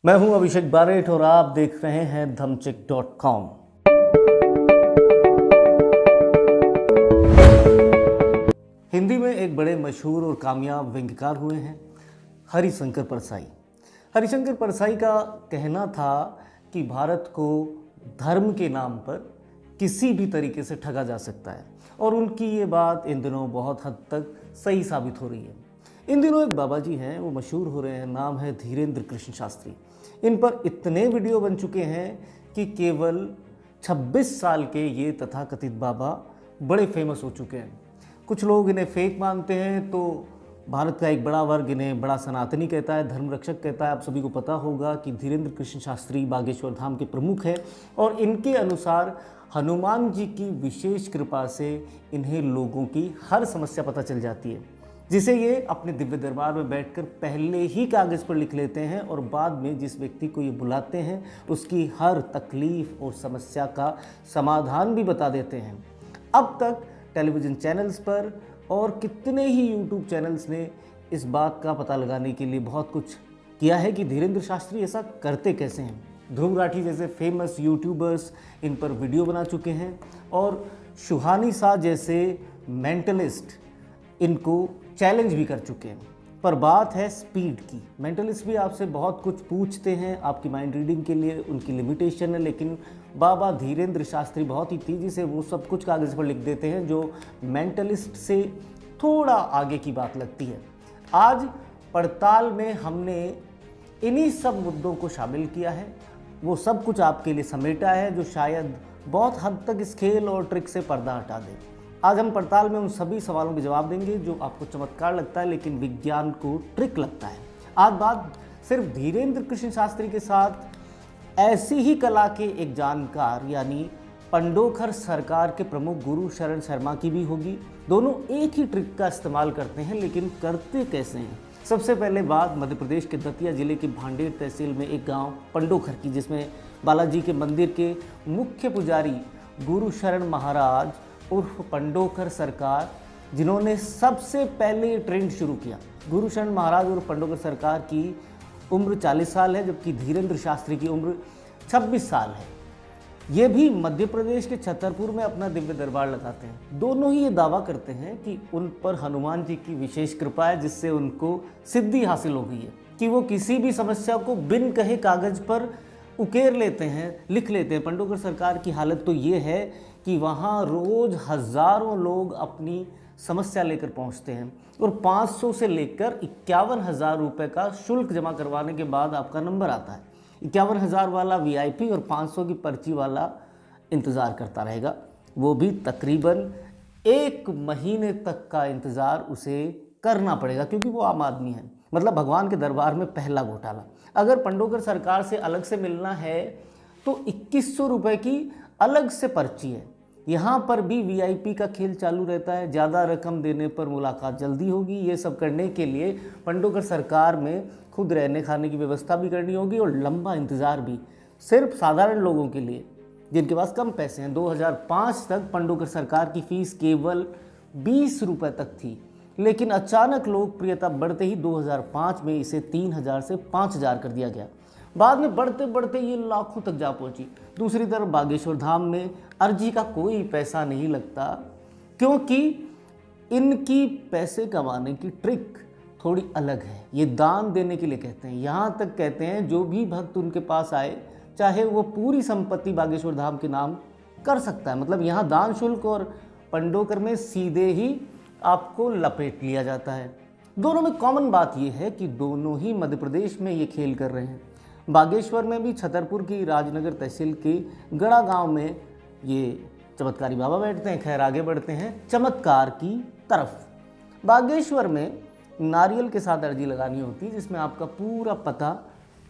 मैं हूं अभिषेक बारेठ और आप देख रहे हैं धमचिक.com। हिंदी में एक बड़े मशहूर और कामयाब व्यंग्यकार हुए हैं हरिशंकर परसाई। हरिशंकर परसाई का कहना था कि भारत को धर्म के नाम पर किसी भी तरीके से ठगा जा सकता है और उनकी ये बात इन दिनों बहुत हद तक सही साबित हो रही है। इन दिनों एक बाबा जी हैं, वो मशहूर हो रहे हैं, नाम है धीरेन्द्र कृष्ण शास्त्री। इन पर इतने वीडियो बन चुके हैं कि केवल 26 साल के ये तथाकथित बाबा बड़े फेमस हो चुके हैं। कुछ लोग इन्हें फेक मानते हैं तो भारत का एक बड़ा वर्ग इन्हें बड़ा सनातनी कहता है, धर्म रक्षक कहता है। आप सभी को पता होगा कि धीरेन्द्र कृष्ण शास्त्री बागेश्वर धाम के प्रमुख हैं और इनके अनुसार हनुमान जी की विशेष कृपा से इन्हें लोगों की हर समस्या पता चल जाती है, जिसे ये अपने दिव्य दरबार में बैठकर पहले ही कागज़ पर लिख लेते हैं और बाद में जिस व्यक्ति को ये बुलाते हैं उसकी हर तकलीफ़ और समस्या का समाधान भी बता देते हैं। अब तक टेलीविज़न चैनल्स पर और कितने ही यूट्यूब चैनल्स ने इस बात का पता लगाने के लिए बहुत कुछ किया है कि धीरेन्द्र शास्त्री ऐसा करते कैसे हैं। ध्रुव राठी जैसे फेमस यूट्यूबर्स इन पर वीडियो बना चुके हैं और सुहानी शाह जैसे मेंटलिस्ट इनको चैलेंज भी कर चुके हैं। पर बात है स्पीड की। मेंटलिस्ट भी आपसे बहुत कुछ पूछते हैं आपकी माइंड रीडिंग के लिए, उनकी लिमिटेशन है, लेकिन बाबा धीरेन्द्र शास्त्री बहुत ही तेज़ी से वो सब कुछ कागज़ पर लिख देते हैं जो मेंटलिस्ट से थोड़ा आगे की बात लगती है। आज पड़ताल में हमने इन्हीं सब मुद्दों को शामिल किया है, वो सब कुछ आपके लिए समेटा है जो शायद बहुत हद तक इस खेल और ट्रिक से पर्दा हटा दे। आज हम पड़ताल में उन सभी सवालों के जवाब देंगे जो आपको चमत्कार लगता है लेकिन विज्ञान को ट्रिक लगता है। आज बात सिर्फ धीरेन्द्र कृष्ण शास्त्री के साथ ऐसी ही कला के एक जानकार यानी पंडोखर सरकार के प्रमुख गुरु शरण शर्मा की भी होगी। दोनों एक ही ट्रिक का इस्तेमाल करते हैं, लेकिन करते कैसे हैं। सबसे पहले बात मध्य प्रदेश के दतिया जिले के भांडेर तहसील में एक गांव पंडोखर की, जिसमें बालाजी के मंदिर के मुख्य पुजारी गुरु शरण महाराज उर्फ पंडोखर सरकार, जिन्होंने सबसे पहले ट्रेंड शुरू किया। गुरु शरण महाराज उर्फ पंडोखर सरकार की उम्र 40 साल है, जबकि धीरेन्द्र शास्त्री की उम्र 26 साल है। ये भी मध्य प्रदेश के छतरपुर में अपना दिव्य दरबार लगाते हैं। दोनों ही ये दावा करते हैं कि उन पर हनुमान जी की विशेष कृपा है, जिससे उनको सिद्धि हासिल हो गई है कि वो किसी भी समस्या को बिन कहे कागज पर उकेर लेते हैं, लिख लेते हैं। पंडोखर सरकार की हालत तो ये है कि वहाँ रोज़ हज़ारों लोग अपनी समस्या लेकर पहुँचते हैं और 500 से लेकर 51,000 रुपये का शुल्क जमा करवाने के बाद आपका नंबर आता है। 51,000 वाला VIP और 500 की पर्ची वाला इंतज़ार करता रहेगा, वो भी तकरीबन 1 महीने तक का इंतज़ार उसे करना पड़ेगा, क्योंकि वो आम आदमी है। मतलब भगवान के दरबार में पहला घोटाला। अगर पंडोखर सरकार से अलग से मिलना है तो 2100 रुपये की अलग से पर्ची है। यहाँ पर भी VIP का खेल चालू रहता है, ज़्यादा रकम देने पर मुलाकात जल्दी होगी। ये सब करने के लिए पंडोखर सरकार में खुद रहने खाने की व्यवस्था भी करनी होगी और लंबा इंतज़ार भी, सिर्फ साधारण लोगों के लिए जिनके पास कम पैसे हैं। 2005 तक पंडोखर सरकार की फ़ीस केवल 20 रुपये तक थी, लेकिन अचानक लोकप्रियता बढ़ते ही 2005 में इसे 3,000 से 5,000 कर दिया गया। बाद में बढ़ते बढ़ते ये लाखों तक जा पहुंची। दूसरी तरफ बागेश्वर धाम में अर्जी का कोई पैसा नहीं लगता, क्योंकि इनकी पैसे कमाने की ट्रिक थोड़ी अलग है। ये दान देने के लिए कहते हैं। यहाँ तक कहते हैं जो भी भक्त उनके पास आए, चाहे वो पूरी संपत्ति बागेश्वर धाम के नाम कर सकता है। मतलब यहाँ दान शुल्क और पंडोखर में सीधे ही आपको लपेट लिया जाता है। दोनों में कॉमन बात यह है कि दोनों ही मध्य प्रदेश में ये खेल कर रहे हैं। बागेश्वर में भी छतरपुर की राजनगर तहसील के गड़ा गांव में ये चमत्कारी बाबा बैठते हैं। खैर, आगे बढ़ते हैं चमत्कार की तरफ। बागेश्वर में नारियल के साथ अर्जी लगानी होती है, जिसमें आपका पूरा पता,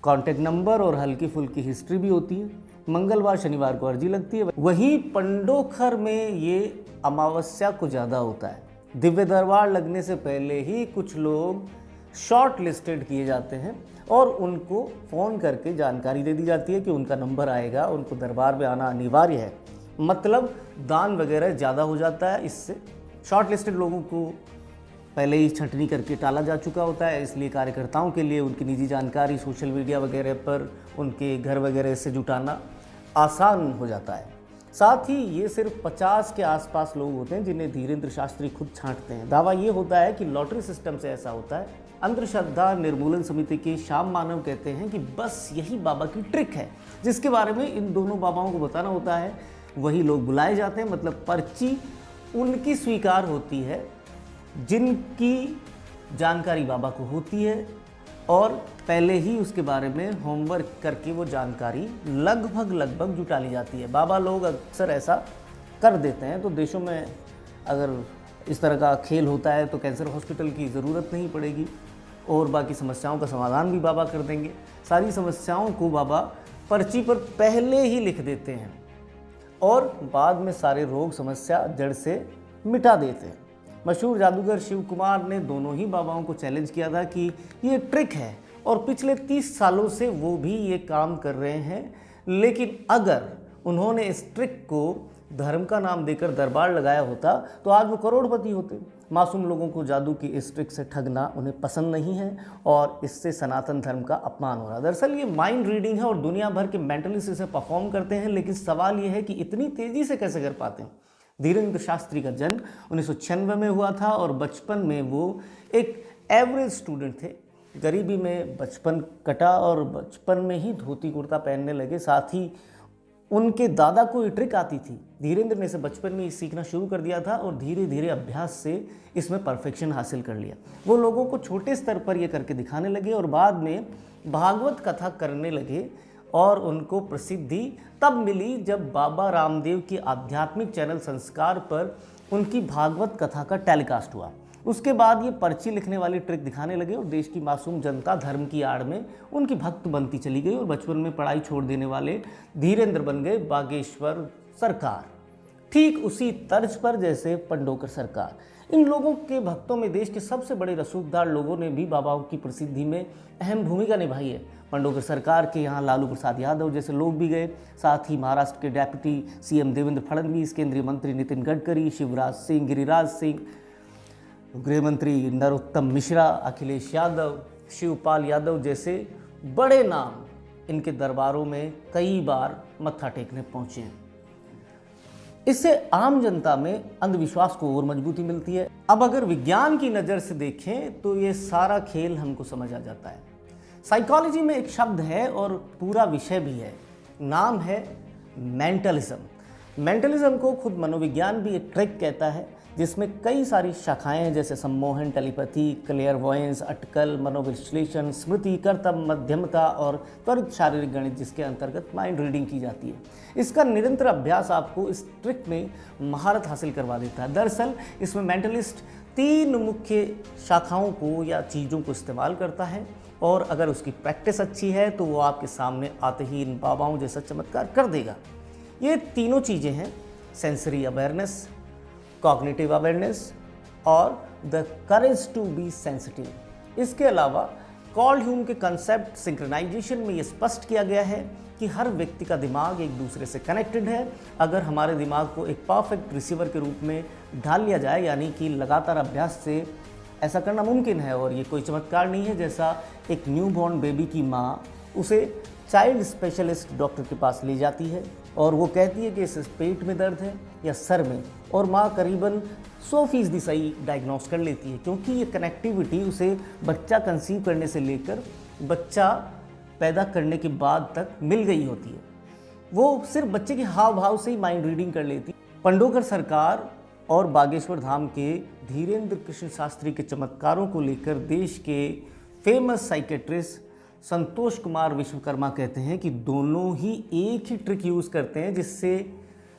कॉन्टैक्ट नंबर और हल्की फुल्की हिस्ट्री भी होती है। मंगलवार शनिवार को अर्जी लगती है। वहीं पंडोखर में ये अमावस्या को ज़्यादा होता है। दिव्य दरबार लगने से पहले ही कुछ लोग शॉर्ट लिस्टेड किए जाते हैं और उनको फ़ोन करके जानकारी दे दी जाती है कि उनका नंबर आएगा, उनको दरबार में आना अनिवार्य है। मतलब दान वगैरह ज़्यादा हो जाता है। इससे शॉर्ट लिस्टेड लोगों को पहले ही छंटनी करके टाला जा चुका होता है, इसलिए कार्यकर्ताओं के लिए उनकी निजी जानकारी सोशल मीडिया वगैरह पर उनके घर वगैरह से जुटाना आसान हो जाता है। साथ ही ये सिर्फ 50 के आसपास लोग होते हैं जिन्हें धीरेन्द्र शास्त्री खुद छांटते हैं। दावा ये होता है कि लॉटरी सिस्टम से ऐसा होता है। अंधश्रद्धा निर्मूलन समिति के श्याम मानव कहते हैं कि बस यही बाबा की ट्रिक है, जिसके बारे में इन दोनों बाबाओं को बताना होता है। वही लोग बुलाए जाते हैं, मतलब पर्ची उनकी स्वीकार होती है जिनकी जानकारी बाबा को होती है, और पहले ही उसके बारे में होमवर्क करके वो जानकारी लगभग जुटा ली जाती है। बाबा लोग अक्सर ऐसा कर देते हैं, तो देशों में अगर इस तरह का खेल होता है तो कैंसर हॉस्पिटल की ज़रूरत नहीं पड़ेगी और बाकी समस्याओं का समाधान भी बाबा कर देंगे। सारी समस्याओं को बाबा पर्ची पर पहले ही लिख देते हैं और बाद में सारे रोग समस्या जड़ से मिटा देते हैं। मशहूर जादूगर शिव कुमार ने दोनों ही बाबाओं को चैलेंज किया था कि ये ट्रिक है, और पिछले 30 सालों से वो भी ये काम कर रहे हैं। लेकिन अगर उन्होंने इस ट्रिक को धर्म का नाम देकर दरबार लगाया होता तो आज वो करोड़पति होते। मासूम लोगों को जादू की इस ट्रिक से ठगना उन्हें पसंद नहीं है और इससे सनातन धर्म का अपमान हो रहा है। दरअसल ये माइंड रीडिंग है और दुनिया भर के मेंटलिस्ट इसे परफॉर्म करते हैं, लेकिन सवाल ये है कि इतनी तेज़ी से कैसे कर पाते हैं। धीरेन्द्र शास्त्री का जन्म 1996 में हुआ था और बचपन में वो एक एवरेज स्टूडेंट थे। गरीबी में बचपन कटा और बचपन में ही धोती कुर्ता पहनने लगे। साथ ही उनके दादा को ये ट्रिक आती थी। धीरेन्द्र ने इसे बचपन में ही सीखना शुरू कर दिया था और धीरे धीरे अभ्यास से इसमें परफेक्शन हासिल कर लिया। वो लोगों को छोटे स्तर पर ये करके दिखाने लगे और बाद में भागवत कथा करने लगे, और उनको प्रसिद्धि तब मिली जब बाबा रामदेव की आध्यात्मिक चैनल संस्कार पर उनकी भागवत कथा का टेलीकास्ट हुआ। उसके बाद ये पर्ची लिखने वाली ट्रिक दिखाने लगे और देश की मासूम जनता धर्म की आड़ में उनकी भक्त बनती चली गई और बचपन में पढ़ाई छोड़ देने वाले धीरेन्द्र बन गए बागेश्वर सरकार, ठीक उसी तर्ज पर जैसे पंडोकर सरकार। इन लोगों के भक्तों में देश के सबसे बड़े रसूखदार लोगों ने भी बाबाओं की प्रसिद्धि में अहम भूमिका निभाई है। पंडोकर सरकार के यहाँ लालू प्रसाद यादव जैसे लोग भी गए, साथ ही महाराष्ट्र के डेप्यूटी सीएम देवेंद्र फडणवीस, केंद्रीय मंत्री नितिन गडकरी, शिवराज सिंह, गिरिराज सिंह, गृह मंत्री नरोत्तम मिश्रा, अखिलेश यादव, शिवपाल यादव जैसे बड़े नाम इनके दरबारों में कई बार मत्था टेकने पहुंचे हैं। इससे आम जनता में अंधविश्वास को और मजबूती मिलती है। अब अगर विज्ञान की नज़र से देखें तो ये सारा खेल हमको समझ आ जाता है। साइकोलॉजी में एक शब्द है और पूरा विषय भी है, नाम है मेंटलिज्म। मेंटलिज्म को खुद मनोविज्ञान भी एक ट्रिक कहता है, जिसमें कई सारी शाखाएं हैं जैसे सम्मोहन, टेलीपैथी, क्लेयरवॉयंस, अटकल, मनोविश्लेषण, स्मृति, कर्तव्य, मध्यमता और त्वरित शारीरिक गणित, जिसके अंतर्गत माइंड रीडिंग की जाती है। इसका निरंतर अभ्यास आपको इस ट्रिक में महारत हासिल करवा देता है। दरअसल इसमें मेंटलिस्ट 3 मुख्य शाखाओं को या चीज़ों को इस्तेमाल करता है, और अगर उसकी प्रैक्टिस अच्छी है तो वो आपके सामने आते ही इन बाबाओं जैसा चमत्कार कर देगा। ये तीनों चीज़ें हैं, सेंसरी अवेयरनेस, कॉग्निटिव अवेयरनेस और the courage to be sensitive. इसके अलावा कॉल्ड ह्यूम के कंसेप्ट सिंक्रोनाइजेशन में ये स्पष्ट किया गया है कि हर व्यक्ति का दिमाग एक दूसरे से कनेक्टेड है। अगर हमारे दिमाग को एक परफेक्ट रिसीवर के रूप में ढाल लिया जाए, यानी कि लगातार अभ्यास से ऐसा करना मुमकिन है, और ये कोई चमत्कार नहीं है। जैसा एक न्यूबॉर्न बेबी की माँ उसे चाइल्ड स्पेशलिस्ट डॉक्टर के पास ले जाती है और वो कहती है कि इसे पेट में दर्द है या सर में, और माँ करीबन 100% सही डायग्नोस कर लेती है, क्योंकि ये कनेक्टिविटी उसे बच्चा कंसीव करने से लेकर बच्चा पैदा करने के बाद तक मिल गई होती है। वो सिर्फ बच्चे के हाव भाव से ही माइंड रीडिंग कर लेती। पंडोकर सरकार और बागेश्वर धाम के धीरेन्द्र कृष्ण शास्त्री के चमत्कारों को लेकर देश के फेमस साइकेट्रिस्ट संतोष कुमार विश्वकर्मा कहते हैं कि दोनों ही एक ही ट्रिक यूज़ करते हैं,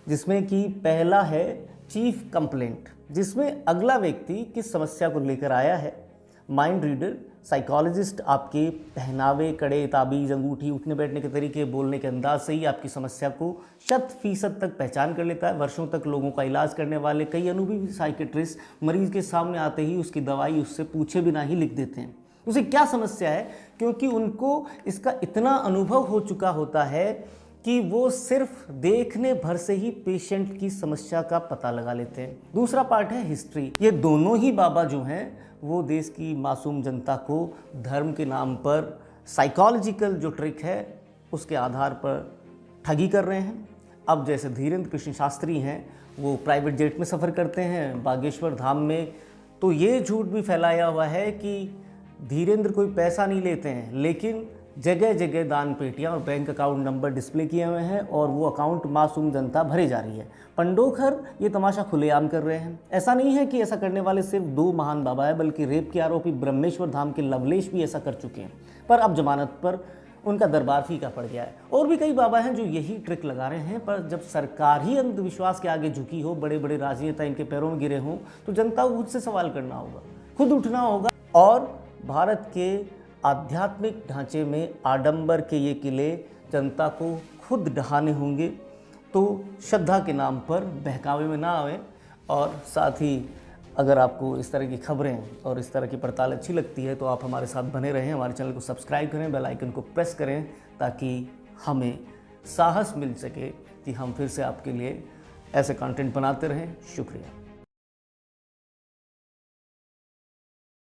जिसमें कि पहला है चीफ कंप्लेंट, जिसमें अगला व्यक्ति किस समस्या को लेकर आया है। माइंड रीडर साइकोलॉजिस्ट आपके पहनावे, कड़े, ताबीज़, अंगूठी, उठने बैठने के तरीके, बोलने के अंदाज से ही आपकी समस्या को 100% तक पहचान कर लेता है। वर्षों तक लोगों का इलाज करने वाले कई अनुभवी साइकेट्रिस्ट मरीज के सामने आते ही उसकी दवाई उससे पूछे बिना ही लिख देते हैं उसे क्या समस्या है, क्योंकि उनको इसका इतना अनुभव हो चुका होता है कि वो सिर्फ देखने भर से ही पेशेंट की समस्या का पता लगा लेते हैं। दूसरा पार्ट है हिस्ट्री। ये दोनों ही बाबा जो हैं वो देश की मासूम जनता को धर्म के नाम पर साइकोलॉजिकल जो ट्रिक है उसके आधार पर ठगी कर रहे हैं। अब जैसे धीरेन्द्र कृष्ण शास्त्री हैं, वो प्राइवेट जेट में सफ़र करते हैं बागेश्वर धाम में, तो ये झूठ भी फैलाया हुआ है कि धीरेन्द्र कोई पैसा नहीं लेते हैं, लेकिन जगह जगह दान पेटियाँ और बैंक अकाउंट नंबर डिस्प्ले किए हुए हैं और वो अकाउंट मासूम जनता भरे जा रही है। पंडोखर ये तमाशा खुलेआम कर रहे हैं। ऐसा नहीं है कि ऐसा करने वाले सिर्फ 2 महान बाबा है, बल्कि रेप के आरोपी ब्रह्मेश्वर धाम के लवलेश भी ऐसा कर चुके हैं, पर अब जमानत पर उनका दरबार फीका पड़ गया है। और भी कई बाबा हैं जो यही ट्रिक लगा रहे हैं, पर जब सरकार ही अंधविश्वास के आगे झुकी हो, बड़े बड़े राजनेता इनके पैरों में गिरे हों, तो जनता को खुद से सवाल करना होगा, खुद उठना होगा और भारत के आध्यात्मिक ढांचे में आडंबर के ये किले जनता को खुद ढहाने होंगे। तो श्रद्धा के नाम पर बहकावे में ना आए। और साथ ही अगर आपको इस तरह की खबरें और इस तरह की पड़ताल अच्छी लगती है तो आप हमारे साथ बने रहें, हमारे चैनल को सब्सक्राइब करें, बेल आइकन को प्रेस करें, ताकि हमें साहस मिल सके कि हम फिर से आपके लिए ऐसे कंटेंट बनाते रहें। शुक्रिया।